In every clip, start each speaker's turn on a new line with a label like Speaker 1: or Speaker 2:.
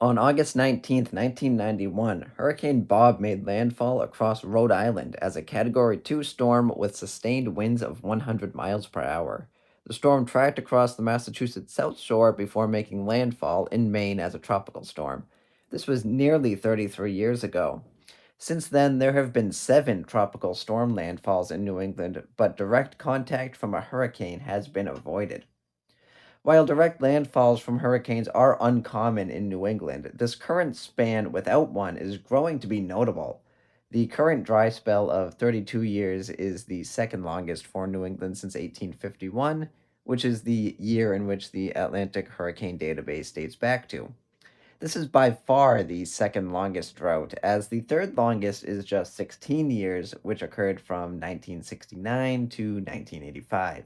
Speaker 1: On August 19th, 1991, Hurricane Bob made landfall across Rhode Island as a Category 2 storm with sustained winds of 100 miles per hour. The storm tracked across the Massachusetts South Shore before making landfall in Maine as a tropical storm. This was nearly 33 years ago. Since then, there have been 7 tropical storm landfalls in New England, but direct contact from a hurricane has been avoided. While direct landfalls from hurricanes are uncommon in New England, this current span without one is growing to be notable. The current dry spell of 32 years is the second longest for New England since 1851, which is the year in which the Atlantic Hurricane Database dates back to. This is by far the second longest drought, as the third longest is just 16 years, which occurred from 1969 to 1985.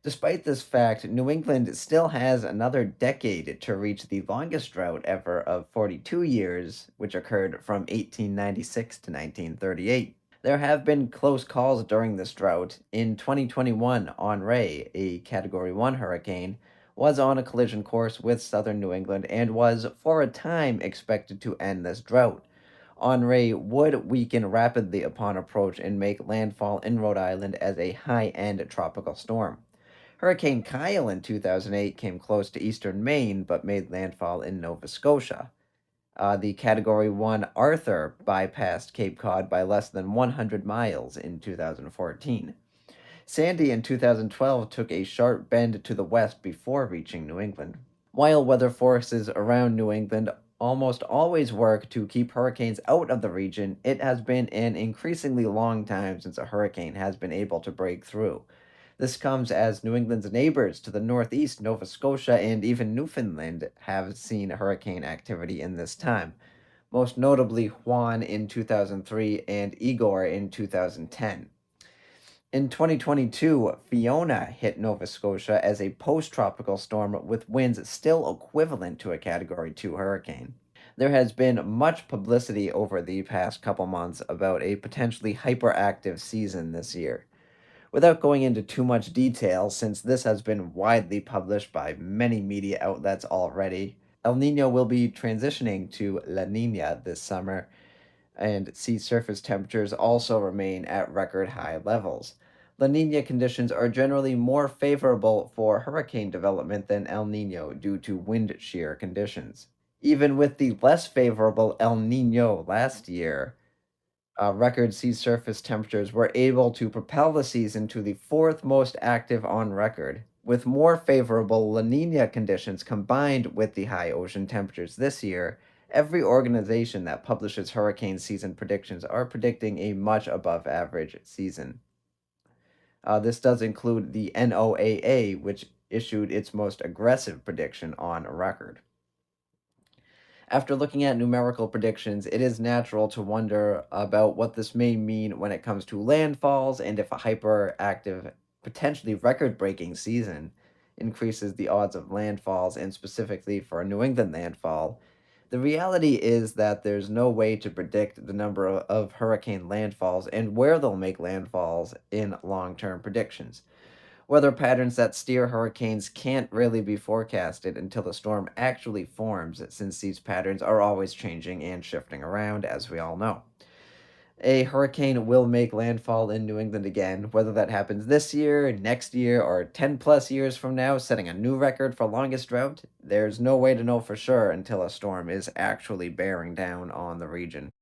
Speaker 1: Despite this fact, New England still has another decade to reach the longest drought ever of 42 years, which occurred from 1896 to 1938. There have been close calls during this drought. In 2021, Henri, a Category 1 hurricane, was on a collision course with southern New England and was, for a time, expected to end this drought. Henri would weaken rapidly upon approach and make landfall in Rhode Island as a high end tropical storm. Hurricane Kyle in 2008 came close to eastern Maine but made landfall in Nova Scotia. The Category 1 Arthur bypassed Cape Cod by less than 100 miles in 2014. Sandy in 2012 took a sharp bend to the west before reaching New England. While weather forces around New England almost always work to keep hurricanes out of the region, it has been an increasingly long time since a hurricane has been able to break through. This comes as New England's neighbors to the northeast, Nova Scotia, and even Newfoundland, have seen hurricane activity in this time, most notably Juan in 2003 and Igor in 2010. In 2022, Fiona hit Nova Scotia as a post tropical storm with winds still equivalent to a Category 2 hurricane. There has been much publicity over the past couple months about a potentially hyperactive season this year. Without going into too much detail, since this has been widely published by many media outlets already, El Nino will be transitioning to La Nina this summer, and sea surface temperatures also remain at record high levels. La Nina conditions are generally more favorable for hurricane development than El Nino due to wind shear conditions. Even with the less favorable El Nino last year, record sea surface temperatures were able to propel the season to the fourth most active on record. With more favorable La Nina conditions combined with the high ocean temperatures this year, every organization that publishes hurricane season predictions are predicting a much above average season. This does include the NOAA, which issued its most aggressive prediction on record. After looking at numerical predictions, it is natural to wonder about what this may mean when it comes to landfalls and if a hyperactive, potentially record breaking season increases the odds of landfalls, and specifically for a New England landfall. The reality is that there's no way to predict the number of hurricane landfalls and where they'll make landfalls in long term predictions. Weather patterns that steer hurricanes can't really be forecasted until the storm actually forms, since these patterns are always changing and shifting around, as we all know. A hurricane will make landfall in New England again, whether that happens this year, next year, or 10 plus years from now, setting a new record for longest drought. There's no way to know for sure until a storm is actually bearing down on the region.